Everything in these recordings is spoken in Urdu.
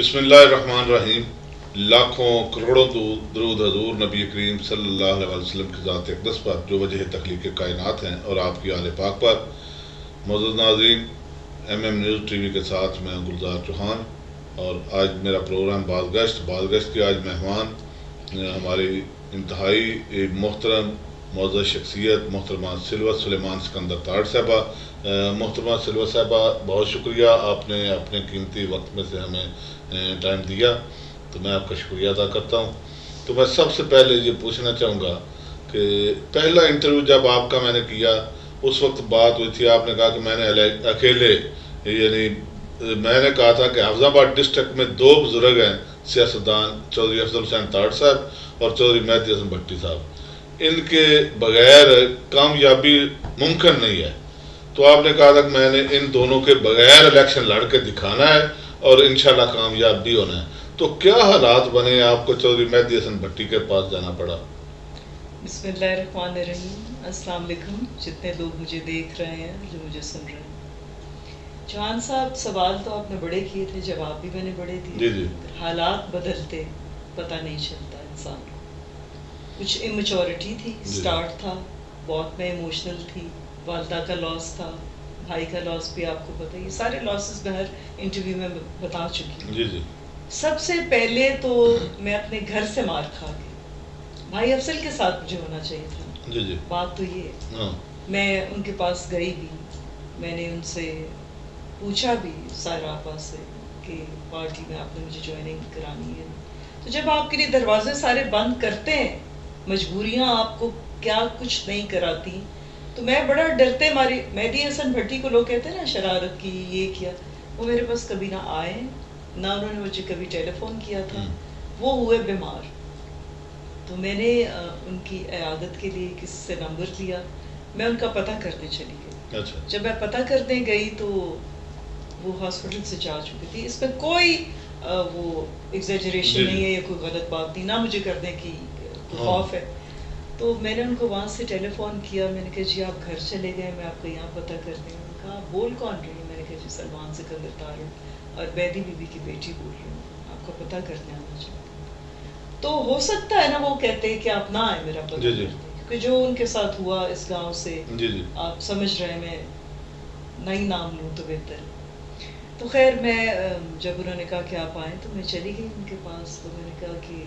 بسم اللہ الرحمن الرحیم. لاکھوں کروڑوں درود حضور نبی کریم صلی اللہ علیہ وسلم کی ذات اقدس پر جو وجہ تخلیق کائنات ہیں اور آپ کی آل پاک پر. معزز ناظرین، ایم نیوز ٹی وی کے ساتھ میں گلزار چوہان، اور آج میرا پروگرام بازگشت کی آج مہمان ہماری انتہائی محترم معزز شخصیت محترمہ سلوت سلیمان سکندر تاڑ صاحبہ. محترمہ سلوت صاحبہ، بہت شکریہ، آپ نے اپنے قیمتی وقت میں سے ہمیں ٹائم دیا، تو میں آپ کا شکریہ ادا کرتا ہوں. تو میں سب سے پہلے یہ پوچھنا چاہوں گا کہ پہلا انٹرویو جب آپ کا میں نے کیا، اس وقت بات ہوئی تھی، آپ نے کہا کہ میں نے اکیلے، یعنی میں نے کہا تھا کہ حفظ آباد ڈسٹرکٹ میں دو بزرگ ہیں سیاستدان، چودھری افضل حسین تاڑ صاحب اور چودھری مہدی حسن بھٹی صاحب، ان کے بغیر کامیابی ممکن نہیں ہے. تو آپ نے کہا تھا کہ میں نے ان دونوں کے بغیر الیکشن لڑ کے دکھانا ہے اور انشاءاللہ کامیاب بھی ہونا ہے. تو کیا حالات بنے آپ کو چودھری مہدی حسن بھٹی کے پاس جانا پڑا؟ بسم اللہ الرحمن الرحیم. السلام علیکم جتنے لوگ مجھے دیکھ رہے ہیں، جو مجھے سن رہے ہیں. جوان صاحب، سوال تو آپ نے بڑے کیے تھے، جواب بھی میں نے بڑے دیے. جی. حالات بدلتے پتہ نہیں چلتا انسان کو. کچھ امچورٹی تھی، سٹارٹ تھا، بہت میں ایموشنل تھی، والدہ کا لاس تھا، بھائی کا لاس بھی آپ کو پتہ ہے. یہ سارے لاسز میں ہر انٹرویو میں بتا چکی ہوں. جی. سب سے پہلے تو میں اپنے گھر سے مار کھا کے، بھائی افضل کے ساتھ مجھے ہونا چاہیے تھا. جی. بات تو یہ ہے. میں ان کے پاس گئی بھی، میں نے ان سے پوچھا بھی سارا آپا سے کہ پارٹی میں آپ نے مجھے جوائننگ کرانی ہے. تو جب آپ کے لیے دروازے سارے بند کرتے ہیں، مجبوریاں آپ کو کیا کچھ نہیں کراتی، تو میں بڑا ڈرتے ماری. مہدی حسن بھٹی کو لوگ کہتے ہیں نا شرارت کی، یہ کیا، وہ میرے پاس کبھی نہ آئے، نہ انہوں نے مجھے کبھی ٹیلی فون کیا تھا. وہ ہوئے بیمار، تو میں نے ان کی عیادت کے لیے کسی سے نمبر لیا، میں ان کا پتہ کرنے چلی گئی. جب میں پتہ کرنے گئی تو وہ ہاسپٹل سے جا چکی تھی. اس میں کوئی وہ ایگزیجریشن نہیں ہے یا کوئی غلط بات نہیں، نہ مجھے کرنے کی خوف ہے. تو میں نے ان کو وہاں سے ٹیلی فون کیا، میں نے کہا جی آپ گھر چلے گئے، میں آپ کو یہاں پتہ کرتی ہوں. کہا بول کون رہی ہوں؟ میں نے کہا جی سلمان سکندر تاڑ اور بیدی بی بی کی بیٹی بول رہی ہوں، آپ کو پتہ کرنے آنا چاہتی ہوں. تو ہو سکتا ہے نا وہ کہتے کہ آپ نہ آئے میرا پتہ کرتے، کیونکہ جو ان کے ساتھ ہوا اس گاؤں سے آپ سمجھ رہے ہیں، میں نئی نام لوں تو بہتر. تو خیر میں جب انہوں نے کہا کہ آپ آئیں تو میں چلی گئی ان کے پاس. تو میں نے کہا کہ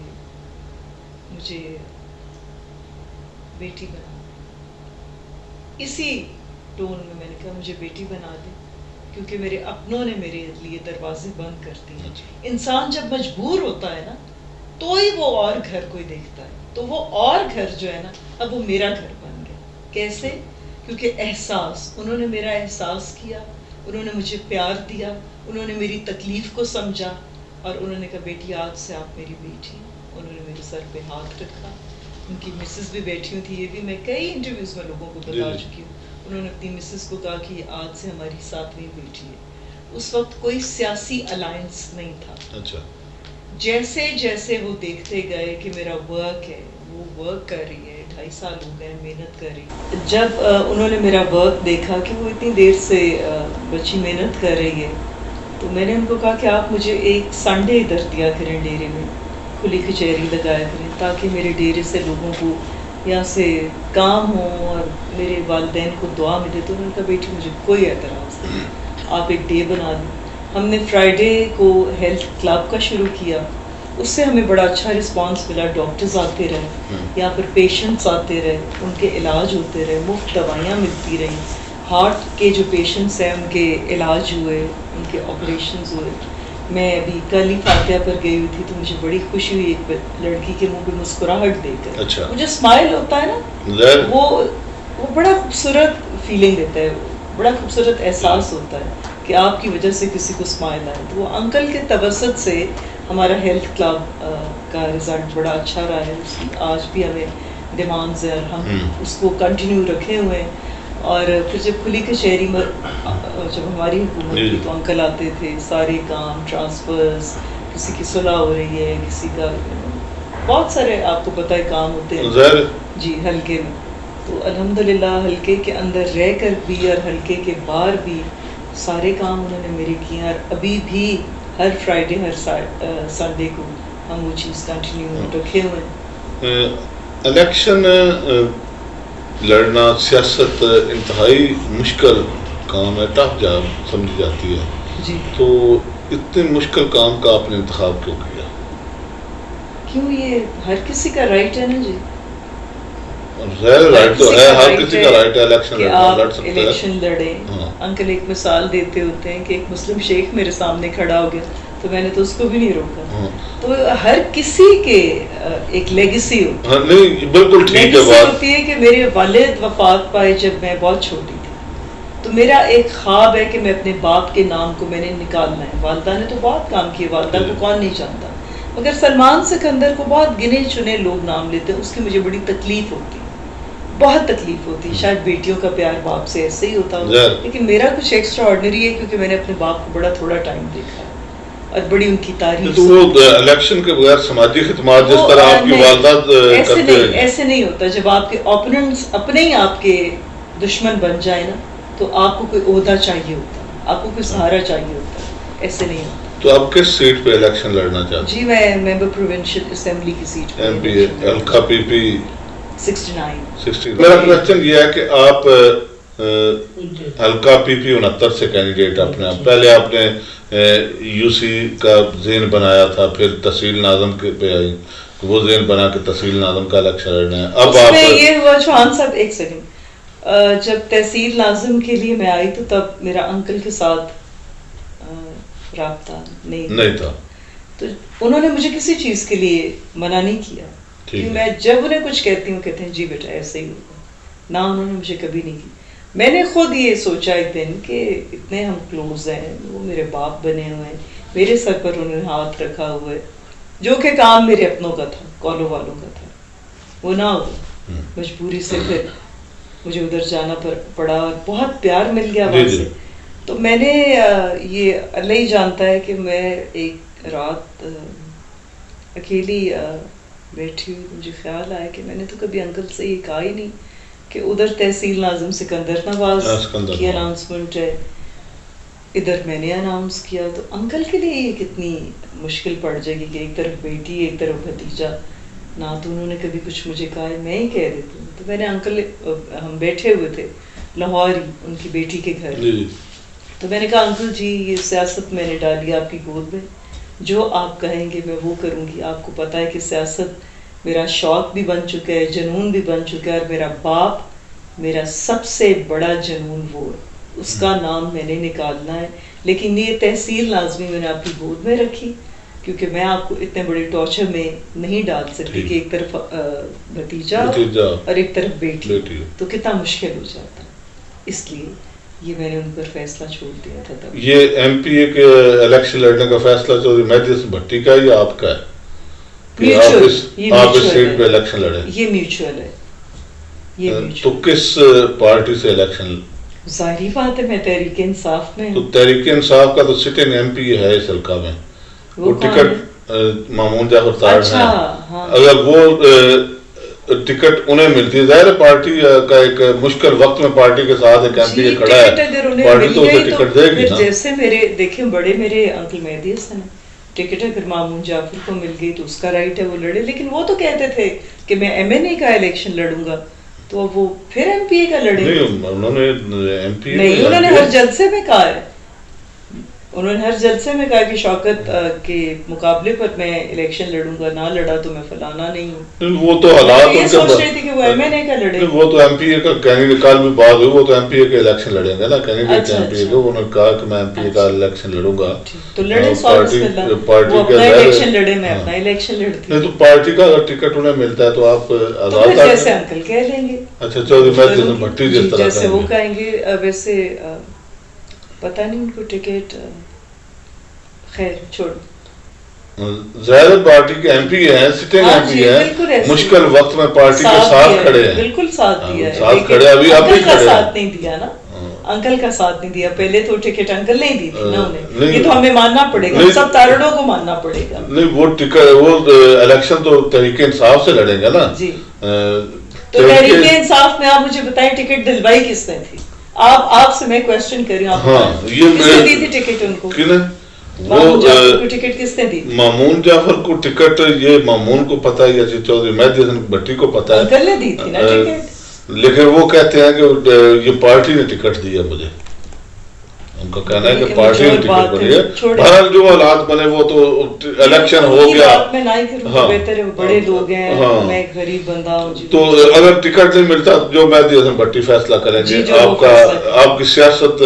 مجھے بیٹی بنا، اسی ٹون میں نے کہا مجھے بیٹی بنا دے، کیونکہ میرے اپنوں نے میرے لیے دروازے بند کر دیے. انسان جب مجبور ہوتا ہے نا تو ہی وہ اور گھر کوئی دیکھتا ہے. تو وہ اور گھر جو ہے نا، اب وہ میرا گھر بن گیا. کیسے؟ کیونکہ احساس، انہوں نے میرا احساس کیا، انہوں نے مجھے پیار دیا، انہوں نے میری تکلیف کو سمجھا، اور انہوں نے کہا بیٹی آج سے آپ میری بیٹی. انہوں نے میرے سر پہ ہاتھ رکھا. ان کی مسز بھی بیٹھی ہوئی تھی، یہ بھی میں کئی انٹرویوز میں لوگوں کو بتا چکی ہوں. انہوں نے اپنی مسز کو کہا کہ آج سے ہماری 7ویں بیٹی ہے. اس وقت کوئی سیاسی الائنس نہیں تھا. جیسے جیسے وہ دیکھتے گئے کہ میرا ورک ہے، وہ ورک کر رہی ہے، 2.5 سال ہو گئے محنت کر رہی ہے. جب انہوں نے میرا ورک دیکھا کہ وہ اتنی دیر سے بچی محنت کر رہی ہے، تو میں نے ان کو کہا کہ آپ مجھے ایک سنڈے ادھر دیا کریں ڈیرے میں، کھلی کچہری لگایا کریں، تاکہ میرے ڈیرے سے لوگوں کو یہاں سے کام ہو اور میرے والدین کو دعا ملے. تو انہوں نے کہا بیٹی مجھے کوئی اعتراض نہیں، آپ ایک ڈے بنا دیں. ہم نے فرائیڈے کو ہیلتھ کلب کا شروع کیا، اس سے ہمیں بڑا اچھا رسپانس ملا. ڈاکٹرز آتے رہے یہاں پر، پیشنٹس آتے رہے، ان کے علاج ہوتے رہے، مفت دوائیاں ملتی رہیں. ہارٹ کے جو پیشنٹس ہیں ان کے علاج ہوئے، ان کے آپریشنز ہوئے. میں ابھی کل ہی فاتحہ پر گئی ہوئی تھی تو مجھے بڑی خوشی ہوئی ایک لڑکی کے منہ پہ مسکراہٹ دیکھ کر. وہ جو اسمائل ہوتا ہے نا، وہ بڑا خوبصورت فیلنگ دیتا ہے، بڑا خوبصورت احساس ہوتا ہے کہ آپ کی وجہ سے کسی کو اسمائل آئے. تو وہ انکل کے توسط سے ہمارا ہیلتھ کلب کا رزلٹ بڑا اچھا رہا ہے. آج بھی ہمیں ڈیمانڈز ہیں اور ہم اس کو کنٹینیو رکھے ہوئے ہیں. اور پھر جب کھلی کچہری میں جب ہماری حکومت تھی تو انکل آتے تھے، سارے کام ٹرانسفرز، کسی کی صلح ہو رہی ہے، کسی کا بہت سارے آپ کو پتہ ہے کام ہوتے ہیں جی حلقے میں. تو الحمدللہ حلقے کے اندر رہ کر بھی اور حلقے کے باہر بھی سارے کام انہوں نے میرے کیے. اور ابھی بھی ہر فرائیڈے ہر سنڈے کو ہم وہ چیز کنٹینیو رکھے ہوئے ہیں. الیکشن لڑنا سیاست انتہائی مشکل کام ہے, ٹف جاب سمجھی جاتی ہے جی. تو اتنے مشکل کام کا آپ نے انتخاب کیوں کیا؟ کیوں, یہ ہر کسی کا رائٹ ہے نا جی. رائٹ تو ہے, ہر کسی کا رائٹ ہے الیکشن لڑ سکتا ہے, الیکشن لڑیں. انکل ایک مثال دیتے ہوتے ہیں کہ ایک مسلم شیخ میرے سامنے کھڑا ہو گیا تو میں نے تو اس کو بھی نہیں روکا. تو ہر کسی کے ایک لیگیسی ہوتی ہے. نہیں بالکل ٹھیک ہے. لیگیسی ہوتی ہے کہ میرے والد وفات پائے جب میں بہت چھوٹی تھی, تو میرا ایک خواب ہے کہ میں اپنے باپ کے نام کو میں نے نکالنا ہے. والدہ نے تو بہت کام کیے, والدہ کو کون نہیں جانتا, مگر سلمان سکندر کو بہت گنے چنے لوگ نام لیتے ہیں. اس کی مجھے بڑی تکلیف ہوتی, بہت تکلیف ہوتی. شاید بیٹیوں کا پیار باپ سے ایسے ہی ہوتا ہو, لیکن میرا کچھ ایکسٹرا آرڈنری ہے کیونکہ میں نے اپنے باپ کو بڑا تھوڑا ٹائم دیکھا اور بڑی ان کی تعریف. تو وہ الیکشن کے بغیر سماجی خدمات جس طرح آپ کی والدہ کرتے ہیں, ایسے نہیں ہوتا. جب آپ کے اوپوننٹس اپنے ہی آپ کے دشمن بن جائے نا, تو آپ کو کوئی عہدہ چاہیے ہوتا, آپ کو کوئی سہارا چاہیے ہوتا, ایسے نہیں ہوتا. تو آپ کس سیٹ پہ الیکشن لڑنا چاہتے ہیں؟ جی میں ممبر پروونشل اسمبلی کی سیٹ پہ, ایم پی حلقہ پی پی 69. میرا کوشچن یہ ہے کہ آپ حلقہ پی پی 69 سے کینڈیڈیٹ اپنے آپ, پہلے آپ نے یو سی کا ذہن بنایا تھا, پھر تحصیل ناظم پہ آئی, وہ ذہن بنا کہ تحصیل ناظم کا الیکشن لڑنا ہے. اب آپ یہ ہوا چوہان صاحب, ایک سیکنڈ, جب تحصیل ناظم کے لیے میں آئی تو تب میرا انکل کے ساتھ رابطہ نہیں تھا, تو انہوں نے مجھے کسی چیز کے لیے منع نہیں کیا. میں جب انہیں کچھ کہتی ہوں کہتے ہیں جی بیٹا ایسے ہی ہوگا, نہ انہوں نے مجھے کبھی نہیں کی. میں نے خود یہ سوچا ایک دن کہ اتنے ہم کلوز ہیں, وہ میرے باپ بنے ہوئے ہیں, میرے سر پر انہوں نے ہاتھ رکھا ہوا ہے, جو کہ کام میرے اپنوں کا تھا, کالو والوں کا تھا, وہ نہ ہوا. مجبوری سے پھر مجھے ادھر جانا پڑا اور بہت پیار مل گیا وہاں سے. تو میں نے یہ اللہ ہی جانتا ہے کہ میں ایک رات اکیلی بیٹھی ہوئی, مجھے خیال آیا کہ میں نے تو کبھی انکل سے یہ کہا ہی نہیں کہ ادھر تحصیل ناظم سکندر نواز کی اناؤنسمنٹ ہے, ادھر میں نے اناؤنس کیا. تو انکل کے لیے یہ کتنی مشکل پڑ جائے گی کہ ایک طرف بیٹی ایک طرف بھتیجا, نہ تو انہوں نے کبھی کچھ مجھے کہا ہے, میں ہی کہہ دیتی ہوں. تو میں نے انکل, ہم بیٹھے ہوئے تھے لاہور ہی ان کی بیٹی کے گھر, تو میں نے کہا انکل جی یہ سیاست میں نے ڈالی آپ کی گود میں, جو آپ کہیں گے میں وہ کروں گی. آپ کو پتہ ہے کہ سیاست میرا شوق بھی بن چکا ہے, جنون بھی بن چکا ہے, اور میرا باپ میرا سب سے بڑا جنون وہ ہے, اس کا نام میں نے نکالنا ہے. لیکن یہ تحصیل ناظمی میں نے آپ کی گود میں رکھی کیونکہ میں آپ کو اتنے بڑے ٹارچر میں نہیں ڈال سکتی کہ ایک طرف بھتیجا اور ایک طرف بیٹی, تو کتنا مشکل ہو جاتا. اس لیے یہ میں نے ان پر فیصلہ چھوڑ دیا تھا. تب یہ ایم پی اے کے الیکشن لڑنے کا فیصلہ چودھری مہدی حسن بھٹی کا یا آپ کا ہے کہ آپ اس سیٹ پہ الیکشن لڑیں؟ یہ میوچول ہے. تو کس پارٹی سے الیکشن؟ ظاہری بات ہے میں تحریک انصاف میں. تو تحریک انصاف کا تو سٹنگ ایم پی ہے اس حلقہ میں, وہ ٹکٹ مامون جعفر طارڑ ہیں. اگر وہ ٹکٹ انہیں ملتی ہے, ظاہر پارٹی کا ایک مشکل وقت میں پارٹی کے ساتھ ایک ایم پی اے کھڑا ہے, پارٹی تو اسے ٹکٹ دے گی نا. جیسے میرے دیکھیں بڑے میرے انکل مہدی حسن ہیں, ٹکٹ اگر مامون جعفر کو مل گئی تو اس کا رائٹ ہے وہ لڑے. لیکن وہ تو کہتے تھے کہ میں ایم این اے کا الیکشن لڑوں گا, تو وہ پھر ایم پی اے کا لڑے. انہوں نے ایم پی اے نہیں, انہوں نے ہر جلسے میں کہا ہے, انہوں نے ہر جلسے میں کہا کہ شوکت کے مقابلے پر میں الیکشن لڑوں گا, نہ لڑا تو میں فلانا نہیں ہوں. وہ تو حالات یہ سوچ رہی تھی کہ وہ ایم این اے کا لڑے. وہ تو ایم پی اے کا کینڈیڈیٹ, کل بھی بات ہوئی, وہ تو ایم پی اے کے الیکشن لڑیں گے نا, کینڈیڈیٹ ایم پی اے کے. انہوں نے کہا کہ میں ایم پی اے کا الیکشن لڑوں گا, تو لڑے. پارٹی کا الیکشن لڑے, میں اپنا الیکشن لڑتی ہوں. تو پارٹی کا اگر ٹکٹ انہیں ملتا ہے تو آپ آزاد, جیسے انکل کہہ لیں گے. اچھا چودھری مہدی حسن بھٹی جس طرح جیسے وہ کہیں گے. ویسے پتہ نہیں ان کو ٹکٹ, خیر چھوڑ. ظاہر پارٹی کے ایم پی ہیں, سٹنگ ایم پی ہیں, مشکل وقت میں پارٹی کے ساتھ کھڑے ہیں, بالکل ساتھ دیا ہے, ساتھ کھڑے, ابھی اب بھی کھڑے. ساتھ نہیں دیا نا, انکل کا ساتھ نہیں دیا. پہلے تو ٹکٹ انکل نہیں دی تھی نا انہیں, یہ تو ہمیں ماننا پڑے گا, سب تارڑوں کو ماننا پڑے گا. نہیں, وہ ٹکٹ, وہ الیکشن تو تحریک انصاف سے لڑیں گے نا جی. تو تحریک انصاف میں آپ مجھے بتائیں ٹکٹ دلوائی کس نے تھی؟ آپ سے میں کوشچن کر رہی ہوں, آپ یہ دی تھی ٹکٹ ان کو؟ مامون جعفر کو ٹکٹ کس نے دی؟ مامون جعفر کو ٹکٹ یہ مامون کو پتا ہے یا چودھری مہدی حسن بھٹی کو پتا ہے، انکل نے دی تھی نا ٹکٹ، لیکن وہ کہتے ہیں کہ یہ پارٹی نے ٹکٹ دیا مجھے، ان کا کہنا ہے کہ پارٹی نے ٹکٹ بنی ہے. بہرحال جو حالات بنے وہ تو الیکشن ہو گیا. میں نہ کروں بہتر ہے، بڑے لوگ ہیں، میں ایک غریب بندہ ہوں. تو اگر ٹکٹ نہیں ملتا جو مہدی حسن بھٹی فیصلہ کریں گے. آپ کی سیاست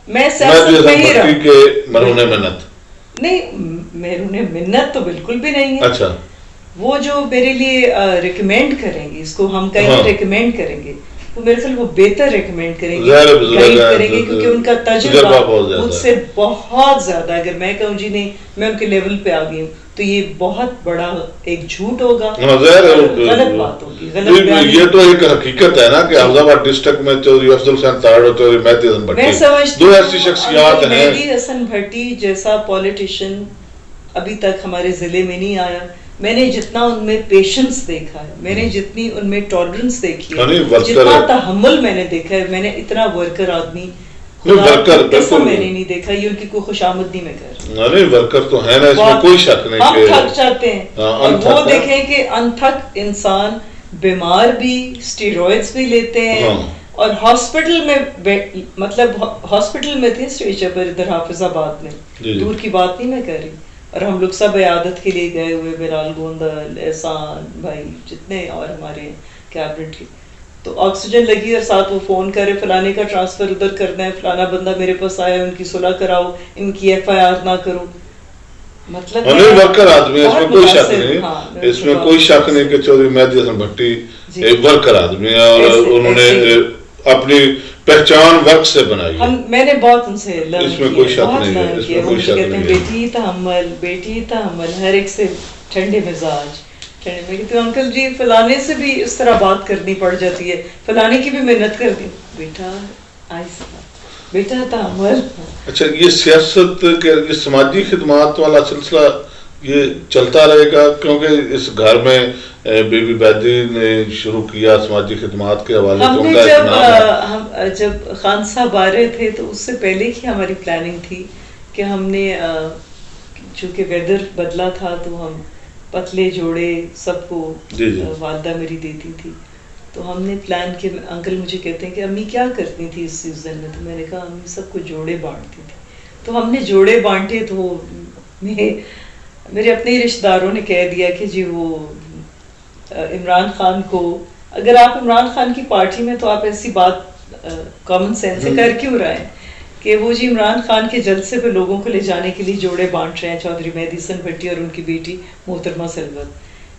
میں سیاست میں ہی رہوں کے مرہون منت نہیں، مرہون منت تو بالکل بھی نہیں ہے. اچھا وہ جو میرے لیے ریکمینڈ کریں گے، اس کو ہم کہیں ریکمینڈ کریں گے، وہ میرے خیال وہ بہتر ریکمینڈ کریں گے، گائیڈ کریں گے، کیونکہ ان کا تجربہ مجھ سے بہت زیادہ. اگر میں کہوں جی نہیں میں ان کے لیول پہ آ گئی ہوں تو یہ بہت بڑا ایک جھوٹ ہوگا، غلط بات ہوگی. یہ تو ایک حقیقت ہے نا کہ حفظ آباد ڈسٹرکٹ میں چودھری افضل حسین تارڑ اور چودھری مہدی حسن بھٹی میں سمجھتی دو ایسی شخصیات ہیں. مہدی حسن بھٹی جیسا پولیٹیشین ابھی تک ہمارے ضلع میں نہیں آیا. میں نے جتنا ان میں پیشنس دیکھا ہے، میں نے جتنی ان میں ٹالرنس دیکھی ہے، جتنا تحمل میں نے دیکھا ہے، میں نے اتنا ورکر آدمی ایسا میں نے نہیں دیکھا. یہ ان کی کوئی خوشامد نہیں میں کر رہا. نہیں ورکر تو ہے نا، اس میں کوئی شک نہیں. ہم تھک جاتے ہیں اور وہ دیکھیں کہ انتھک انسان بیمار بھی، اسٹیرائڈز بھی لیتے ہیں اور ہاسپٹل میں مطلب ہاسپٹل میں تھے اسٹریچر پر ادھر حافظ آباد میں، دور کی بات نہیں میں کر رہی. اور ہم لوگ سب عیادت کے لیے گئے ہوئے، بلال گوندل، احسان بھائی، جتنے اور ہمارے کیبنٹ کے، تو آکسیجن لگی اور ساتھ وہ فون کرے فلانے کا ٹرانسفر ادھر کرنا ہے، فلانا بندہ میرے پاس آیا، ان کی صلح کراؤ، ان کی FIR نہ کرو. مطلب ورکر آدمی، اس میں کوئی شک نہیں، اس میں کوئی شک نہیں کہ چودھری مہدی حسن بھٹی ایک ورکر آدمی ہے اور انہوں نے اپنی پہچان ورک سے بنائی. میں نے بہت ان سے اس میں کوئی شک نہیں ہے، اس میں کوئی شک نہیں ہے. بیٹی تحمل، بیٹی تحمل، ہر ایک سے ٹھنڈے مزاج. میں کہتی ہوں انکل جی فلانے سے بھی اس طرح بات کرنی پڑ جاتی ہے، فلانے کی بھی محنت کر دی، بیٹا آہستہ، بیٹا تحمل. اچھا یہ سیاست کے یہ سماجی خدمات والا سلسلہ یہ چلتا رہے گا؟ کیونکہ اس گھر میں بی بی بیدی نے شروع کیا سماجی خدمات کے حوالے سے. ہم جب خان صاحب آ رہے تھے تو اس سے پہلے کی ہماری پلاننگ تھی کہ ہم نے، چونکہ ویدر بدلا تھا تو ہم پتلے جوڑے سب کو والدہ میری دیتی تھی، تو ہم نے پلان کیا. انکل مجھے کہتے ہیں کہ امی کیا کرتی تھی اس سیزن میں؟ تو میں نے کہا امی سب کو جوڑے بانٹتی تھی. تو ہم نے جوڑے بانٹے تو میرے اپنے رشتہ داروں نے کہہ دیا کہ جی وہ عمران خان کو، اگر آپ عمران خان کی پارٹی میں تو آپ ایسی بات کامن سینس سے کر کیوں رہے ہیں کہ وہ جی عمران خان کے جلسے پہ لوگوں کو لے جانے کے لیے جوڑے بانٹ رہے ہیں چودھری مہدی حسن بھٹی اور ان کی بیٹی محترمہ سلوت.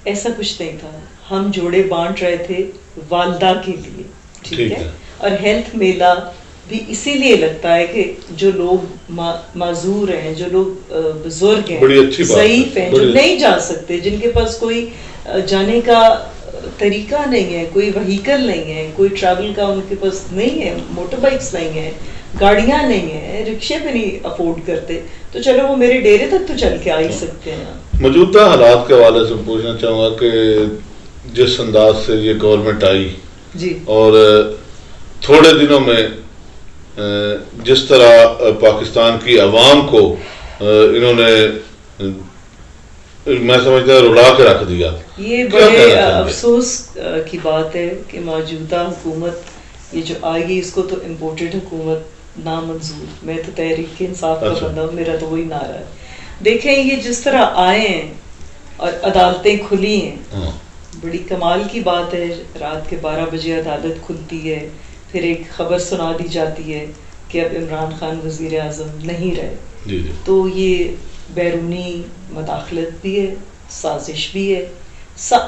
ایسا کچھ نہیں تھا. ہم جوڑے بانٹ رہے تھے والدہ کے لیے، ٹھیک ہے. اور ہیلتھ میلہ بھی اسی لیے لگتا ہے کہ جو لوگ معذور ہیں، جو لوگ بزرگ ہیں، ضعیف ہیں، جو نہیں جا سکتے، جن کے پاس کوئی جانے کا طریقہ نہیں ہے، کوئی وہیکل نہیں ہے، کوئی ٹریول کا ان کے پاس نہیں ہے، موٹر بائکس نہیں ہیں، گاڑیاں نہیں ہیں، رکشے پہ نہیں افورڈ کرتے، تو چلو وہ میرے ڈیرے تک تو چل کے آ ہی سکتے ہیں. موجودہ حالات کے حوالے سے پوچھنا چاہوں گا کہ جس انداز سے یہ گورنمنٹ آئی جی اور تھوڑے دنوں میں جس طرح پاکستان کی عوام کو انہوں نے میں سمجھتا ہوں رلا کے رکھ دیا. یہ بڑے افسوس کی بات ہے کہ موجودہ حکومت یہ جو آئے گی اس کو تو امپورٹڈ حکومت نامنظور. میں تو تحریک انصاف کا بندہ ہوں، میرا تو وہی نعرہ ہے. دیکھیں یہ جس طرح آئے ہیں اور عدالتیں کھلی ہیں، بڑی کمال کی بات ہے. رات کے 12 بجے عدالت کھلتی ہے، پھر ایک خبر سنا دی جاتی ہے کہ اب عمران خان وزیر اعظم نہیں رہے. تو یہ بیرونی مداخلت بھی ہے، سازش بھی ہے.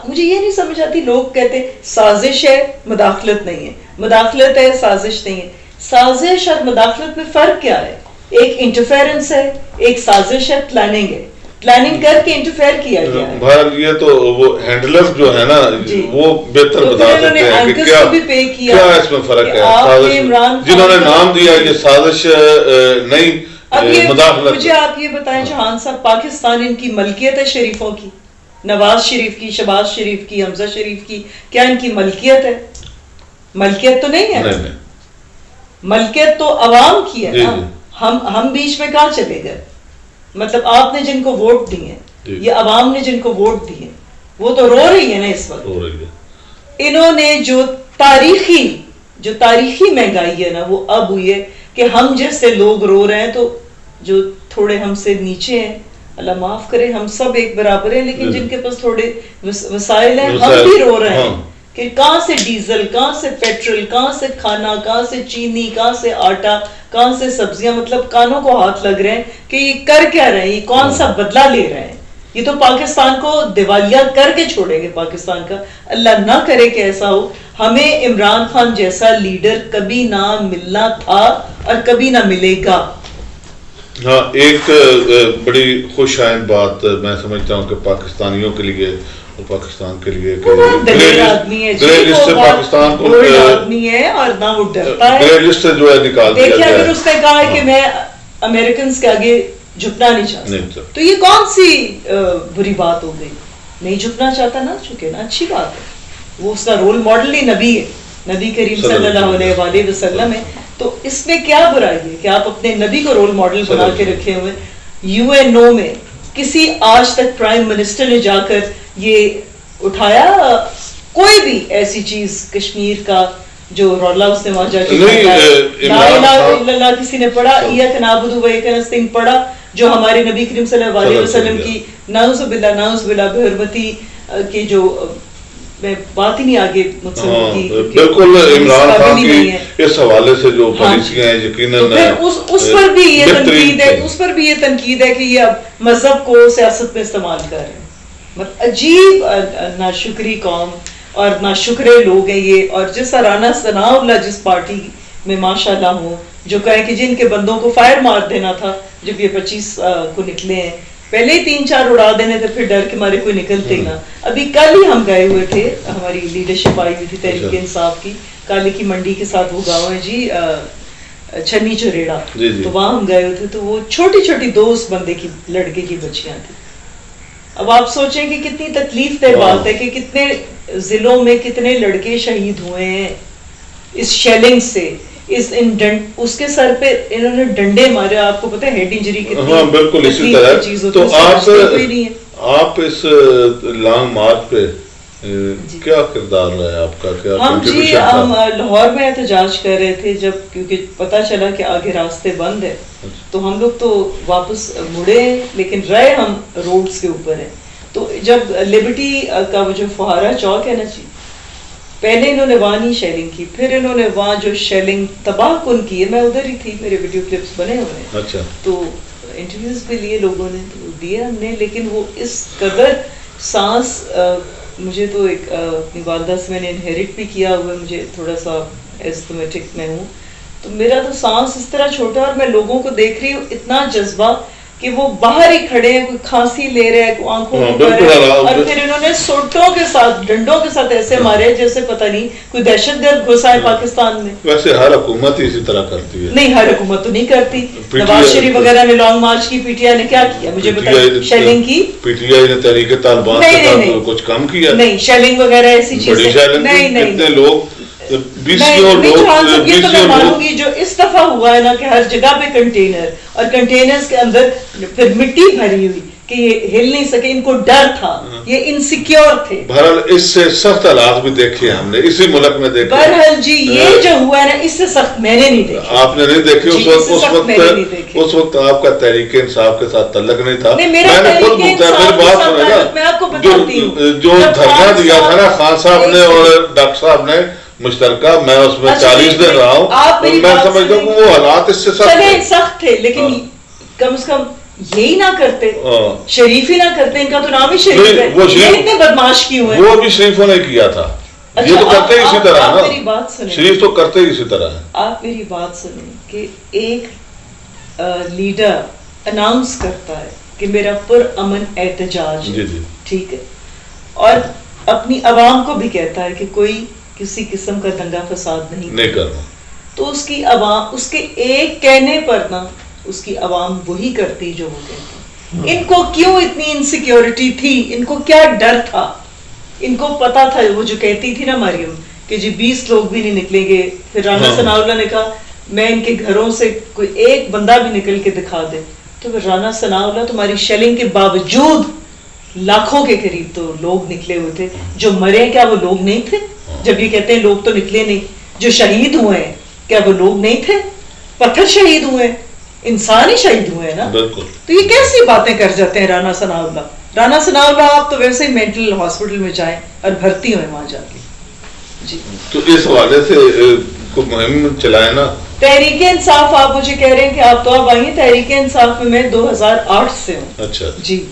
مجھے یہ نہیں سمجھ آتی، لوگ کہتے ہیں سازش ہے مداخلت نہیں ہے، مداخلت ہے سازش نہیں ہے. سازش اور مداخلت میں فرق کیا ہے؟ ایک انٹرفیرنس ہے، ایک سازش ہے، پلاننگ ہے. پلاننگ کر کے انٹرفیئر کیا گیا ہے. بہرحال یہ تو وہ ہینڈلر جو ہے نا وہ بہتر بتا سکتے ہیں کہ کیا اس میں فرق ہے. جنہوں نے نام دیا یہ سازش نہیں مداخلت. مجھے آپ یہ بتائیں جہان صاحب، پاکستان ان کی ملکیت ہے شریفوں کی، نواز شریف کی، شہباز شریف کی، حمزہ شریف کی، کیا ان کی ملکیت ہے؟ ملکیت تو نہیں ہے. ملکیت تو عوام کی ہے نا. ہم بیچ میں کہاں چلے گئے؟ مطلب آپ نے جن کو ووٹ دی ہیں، یہ عوام نے جن کو ووٹ دی ہیں، وہ تو رو رہی ہے نا اس وقت. انہوں نے جو تاریخی مہنگائی ہے نا وہ اب ہوئی ہے کہ ہم جیسے لوگ رو رہے ہیں تو جو تھوڑے ہم سے نیچے ہیں، اللہ معاف کرے، ہم سب ایک برابر ہیں، لیکن جن کے پاس تھوڑے وسائل ہیں ہم بھی رو رہے ہیں کہ کہاں سے ڈیزل، کہاں سے پیٹرول، کہاں سے کھانا، کہاں سے چینی، کہاں سے آٹا، کہاں سے سبزیاں، مطلب کانوں کو ہاتھ لگ رہے ہیں کہ یہ کر کیا رہے ہیں، یہ کون سا بدلہ لے رہے ہیں. یہ تو پاکستان کو دیوالیہ کر کے چھوڑیں گے. پاکستان کا اللہ نہ کرے کہ ایسا ہو. ہمیں عمران خان جیسا لیڈر کبھی نہ ملنا تھا اور کبھی نہ ملے گا. ہاں، ایک بڑی خوش آئند بات میں سمجھتا ہوں کہ پاکستانیوں کے لیے اور پاکستان کے لیے دلیر آدمی ہے جی، پاکستان کو آدمی ہے اور نہ وہ ڈرتا ہے. گرے لسٹ جو ہے نکال دیا دیکھیے اگر اس نے کہا ہے کہ میں امریکنز کے آگے جھکنا نہیں چاہتا تو یہ کون سی بری بات ہو گئی؟ نہیں جھکنا چاہتا نہ جھکے نا، اچھی بات ہے. وہ اس کا رول ماڈل ہی نبی ہے، نبی کریم صلی اللہ علیہ وآلہ وسلم ہے. تو اس میں کیا برائی ہے کہ آپ اپنے نبی کو رول ماڈل بنا کے رکھے ہوئے. یو این او میں کسی آج تک پرائم منسٹر نے جا کر یہ اٹھایا کوئی بھی ایسی چیز کشمیر کا جو رولا اس نے وہاں جا کے لا الہ الا اللہ کسی نے پڑھا، ایاک نعبد و ایاک نستعین پڑھا جو ہمارے نبی کریم صلی اللہ علیہ وسلم کی نعوذ باللہ بحرمتی کی جو میں بات ہی نہیں آگے مجھ سے ہوتی. بالکل عمران خان کی اس حوالے سے جو پالیسیاں ہیں یقیناً اس پر بھی یہ تنقید ہے، اس پر بھی یہ تنقید ہے کہ یہ اب مذہب کو سیاست میں استعمال کر رہے ہیں. عجیب ناشکری قوم اور ناشکرے لوگ ہیں یہ. اور جس رانا ثناء اللہ جس پارٹی میں ماشاءاللہ ہوں جو کہے کہ جن کے بندوں کو فائر مار دینا تھا جب یہ 25 کو نکلے ہیں، پہلے ہی 3-4 اڑا دینے تھے، پھر ڈر کے مارے کوئی نکلتے ہی نہ. ابھی کل ہی ہم گئے ہوئے تھے، ہماری لیڈرشپ آئی ہوئی تھی تحریک انصاف کی، کالے کی منڈی کے ساتھ وہ گاؤں ہے جی چھنی چوریڑا، تو وہاں ہم گئے ہوئے تھے. تو وہ چھوٹی چھوٹی 2 اس بندے کی لڑکے کی بچیاں تھیں. اب آپ سوچیں کہ کتنی تکلیف دہ بات ہے کہ کتنے ضلعوں میں کتنے لڑکے شہید ہوئے ہیں اس شیلنگ سے. اس کے سر پہ انہوں نے ڈنڈے مارے. آپ کو پتہ ہے ہیڈ انجری کتنی. ہاں بالکل اسی طرح. تو آپ اس لانگ مارچ پہ کیا کردار رہا ہے آپ کا؟ کیا ہم جی ہم لاہور میں احتجاج کر رہے تھے جب کیونکہ پتہ چلا کہ آگے راستے بند ہے تو ہم لوگ تو واپس مڑے ہیں، لیکن رہے ہم روڈز کے اوپر ہیں. تو جب لبرٹی کا وہ جو فہارہ چوک ہے نا جی، پہلے انہوں نے وہاں نہیں شیلنگ کی، پھر انہوں نے وہاں جو شیلنگ تباہ کن کی ہے، میں ادھر ہی تھی، میرے ویڈیو کلپس بنے ہوئے ہیں. اچھا. تو انٹرویوز بھی لیے لوگوں نے، تو دیے ہم نے، لیکن وہ اس قدر سانس مجھے تو ایک اپنی والدہ سے میں نے انہیریٹ بھی کیا ہوا ہے، مجھے تھوڑا سا ایستھمیٹک میں ہوں، تو میرا تو سانس اس طرح چھوٹا اور میں لوگوں کو دیکھ رہی ہوں اتنا جذبہ کہ وہ باہر ہی کھڑے ہیں، کوئی کھانسی لے رہے ہیں، کوئی آنکھوں میں کر رہے ہیں، اور پھر انہوں نے سوٹوں کے ساتھ ڈنڈوں کے ساتھ ایسے مارے جیسے پتہ نہیں کوئی دہشت گرد گھسا ہے پاکستان میں. ویسے ہر حکومت اسی طرح کرتی ہے. نہیں ہر حکومت تو نہیں کرتی. نواز شریف وغیرہ نے لانگ مارچ کی، پی ٹی آئی نے کیا کیا مجھے بتائیے؟ شیلنگ کی. پی ٹی آئی نے تحریک طالبان سے کچھ کم کیا؟ نہیں شیلنگ وغیرہ ایسی چیزیں نہیں. کتنے لوگ یہ تو میں مانوں گی جو اس دفعہ ہوا ہے نا کہ ہر جگہ پہ کنٹینر اور کنٹینرز کے اندر پھر مٹی بھری ہوئی کہ یہ ہل نہیں سکے، ان کو ڈر تھا، یہ انسیکیور تھے. بہرحال اس سے سخت حالات بھی دیکھے ہم نے اسی ملک میں دیکھے. بہرحال جی یہ جو ہوا ہے نا اس سے سخت میں نے نہیں دیکھے. آپ نے نہیں دیکھے؟ اس وقت آپ کا تحریک انصاف کے ساتھ تعلق نہیں تھا. میں نے خود بات سنا نا جو دھرنا دیا تھا نا خان صاحب نے اور ڈاکٹر صاحب نے مشترکہ، میں اس میں 40 دن رہا ہوں، میں سمجھتا ہوں کہ وہ حالات اس سے سخت تھے، لیکن کم از کم یہی نہ کرتے، شریف ہی نہ کرتے. ان کا تو نام ہی شریف ہے، یہ اتنے بدماش کیوں ہیں؟ وہ بھی شریفوں نے کیا تھا. یہ تو کرتے ہی اسی طرح نا، میری بات سنیں، شریف تو کرتے ہی اسی طرح ہے. آپ میری بات سنیں کہ ایک لیڈر اناؤنس کرتا ہے کہ میرا پرامن احتجاج ہے، ٹھیک ہے، اور اپنی عوام کو بھی کہتا ہے کہ کوئی کسی قسم کا دنگا فساد نہیں کرنا، تو اس کی عوام اس کے ایک کہنے پر نا اس کی عوام وہی کرتی جو وہ کہتی. ان کو کیوں اتنی انسیکیورٹی تھی؟ ان کو کیا ڈر تھا؟ ان کو پتا تھا وہ جو کہتی تھی نا مریم کہ جی 20 لوگ بھی نہیں نکلیں گے، پھر رانا ثناء اللہ نے کہا میں ان کے گھروں سے کوئی ایک بندہ بھی نکل کے دکھا دے تو رانا ثناء اللہ تمہاری شیلنگ کے باوجود لاکھوں کے قریب تو لوگ نکلے ہوئے تھے. جو مرے کیا وہ لوگ نہیں تھے؟ جب یہ کہتے ہیں لوگ تو نکلے نہیں, جو شہید ہوئے ہیں کیا وہ لوگ نہیں تھے؟ پتھر شہید ہوئے, انسان ہی شہید ہوئے نا. تو یہ کیسی باتیں کر جاتے ہیں رانا ثناء اللہ. رانا ثناء اللہ آپ تو ویسے ہی مینٹل ہاسپٹل میں جائیں اور بھرتی ہوئے وہاں جا کے. جی تو اس حوالے سے کوئی مہم چلائے نا. تحریک انصاف آپ مجھے کہہ رہے ہیں کہ آپ تو اب آئیے. تحریک انصاف میں 2008 سے ہوں. اچھا جی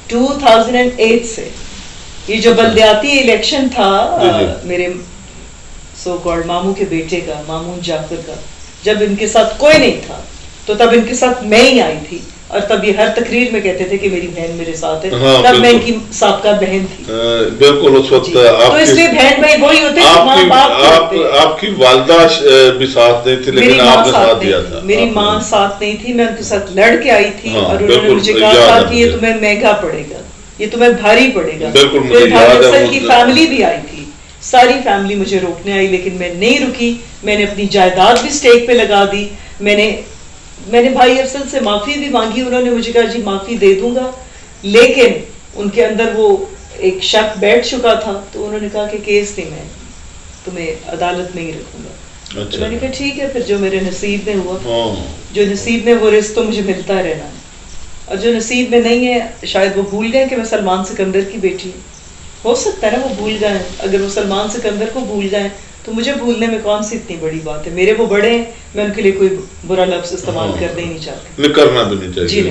2008 سے. یہ جو بلدیاتی الیکشن تھا میرے سو کالڈ ماموں کے بیٹے کا, مامون جعفر کا, جب ان کے ساتھ کوئی نہیں تھا تو تب ان کے ساتھ میں ہی آئی تھی, اور تب یہ ہر تقریر میں کہتے تھے کہ میری بہن میرے ساتھ ہے. تب میں ان کی سابقہ بہن تھی. بالکل اس وقت تو اس لیے بہن بھائی وہی ہوتے ہیں ماں باپ. آپ کی والدہ بھی ساتھ نہیں تھی لیکن آپ نے ساتھ دیا تھا. میری ماں ساتھ نہیں تھی, میں ان کے ساتھ لڑ کے آئی تھی اور انہوں نے مجھے کہا تھا کہ یہ تمہیں مہنگا پڑے گا, یہ تمہیں بھاری پڑے گا. پھر کی فیملی بھی آئی تھی, ساری فیملی مجھے روکنے آئی لیکن میں نہیں رکی. میں نے اپنی جائیداد بھی اسٹیک پہ لگا دی. میں نے بھائی افضل سے معافی بھی مانگی. انہوں نے مجھے کہا جی معافی دے دوں گا, لیکن ان کے اندر وہ ایک شک بیٹھ چکا تھا تو انہوں نے کہا کہ کیس نہیں, میں تمہیں عدالت میں ہی رکھوں گا. تو میں نے کہا ٹھیک ہے, پھر جو میرے نصیب میں ہوا, جو نصیب میں وہ رزق تو مجھے ملتا رہنا ہے, اور جو نصیب میں نہیں ہے شاید وہ بھول گئے کہ میں سلمان سکندر کی بیٹی ہوں. ہو سکتا ہے نا وہ بھول گئے. اگر وہ سلمان سکندر کو بھول گئے تو مجھے بھولنے میں کون سی اتنی بڑی بات ہے. میرے وہ بڑے ہیں, میں ان کے لیے کوئی برا لفظ استعمال کرنا ہی نہیں چاہتی. کرنا بھی نہیں چاہیے.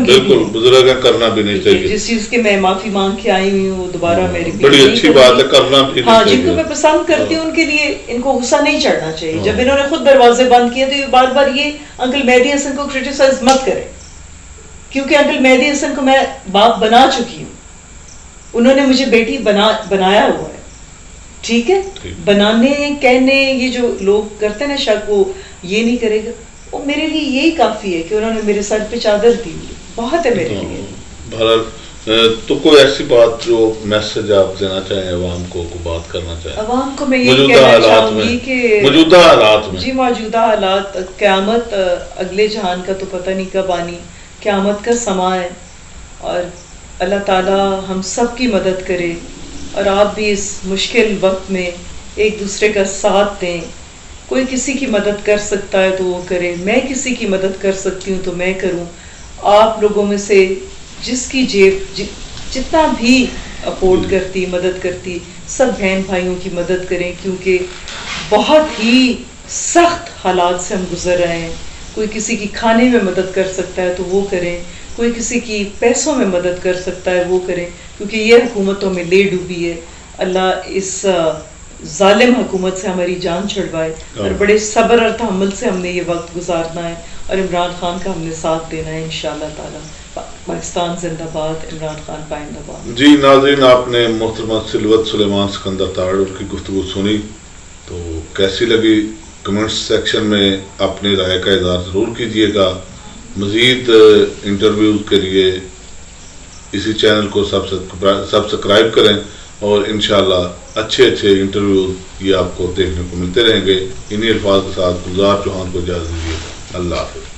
بالکل بزرگ کرنا بھی نہیں چاہیے. جس چیز کے میں معافی مانگ کے آئی ہوئی ہوں دوبارہ میری بڑی اچھی بات ہے, کرنا بھی. ہاں جن کو میں پسند کرتی ہوں ان کے لیے ان کو غصہ نہیں چڑھنا چاہیے. جب انہوں نے خود دروازے بند کیے تو یہ بار بار یہ انکل مہدی حسن کو کرٹیسائز مت کریں, کیونکہ انکل مہدی حسن کو میں باپ بنا چکی ہوں. انہوں نے مجھے بیٹی بنایا ہوا ہے. ٹھیک ہے, بنانے کہنے یہ جو لوگ کرتے ہیں نا شک, وہ یہ نہیں کرے گا, وہ میرے لیے یہی کافی ہے کہ انہوں نے میرے سر پہ چادر دی, بہت ہے میرے لیے. بہرحال تو کوئی ایسی بات جو میسج آپ دینا چاہیں عوام کو بات کرنا چاہیں. عوام کو میں یہ کہنا چاہوں گی کہ موجودہ حالات میں جی موجودہ حالات, قیامت اگلے جہان کا تو پتہ نہیں کب آنی, قیامت کا سما ہے, اور اللہ تعالیٰ ہم سب کی مدد کرے, اور آپ بھی اس مشکل وقت میں ایک دوسرے کا ساتھ دیں. کوئی کسی کی مدد کر سکتا ہے تو وہ کرے, میں کسی کی مدد کر سکتی ہوں تو میں کروں. آپ لوگوں میں سے جس کی جیب جتنا بھی افورڈ کرتی, مدد کرتی, سب بہن بھائیوں کی مدد کریں, کیونکہ بہت ہی سخت حالات سے ہم گزر رہے ہیں. کوئی کسی کی کھانے میں مدد کر سکتا ہے تو وہ کریں, کوئی کسی کی پیسوں میں مدد کر سکتا ہے وہ کریں, کیونکہ یہ حکومتوں میں لے ڈوبی ہے. اللہ اس ظالم حکومت سے ہماری جان چھڑوائے, اور بڑے صبر اور تحمل سے ہم نے یہ وقت گزارنا ہے, اور عمران خان کا ہم نے ساتھ دینا ہے انشاءاللہ تعالی. پاکستان زندہ باد, عمران خان پائندہ باد. جی ناظرین, آپ نے محترمہ سلوت سلیمان سکندر تاڑ کی گفتگو سنی, تو کیسی لگی کمنٹس سیکشن میں اپنی رائے کا اظہار ضرور کیجیے گا. مزید انٹرویوز کے لیے اسی چینل کو سبسکرائب کریں, اور انشاءاللہ اچھے انٹرویوز یہ آپ کو دیکھنے کو ملتے رہیں گے. انہی الفاظ کے ساتھ گلزار چوہان کو اجازت دیجیے. اللہ حافظ.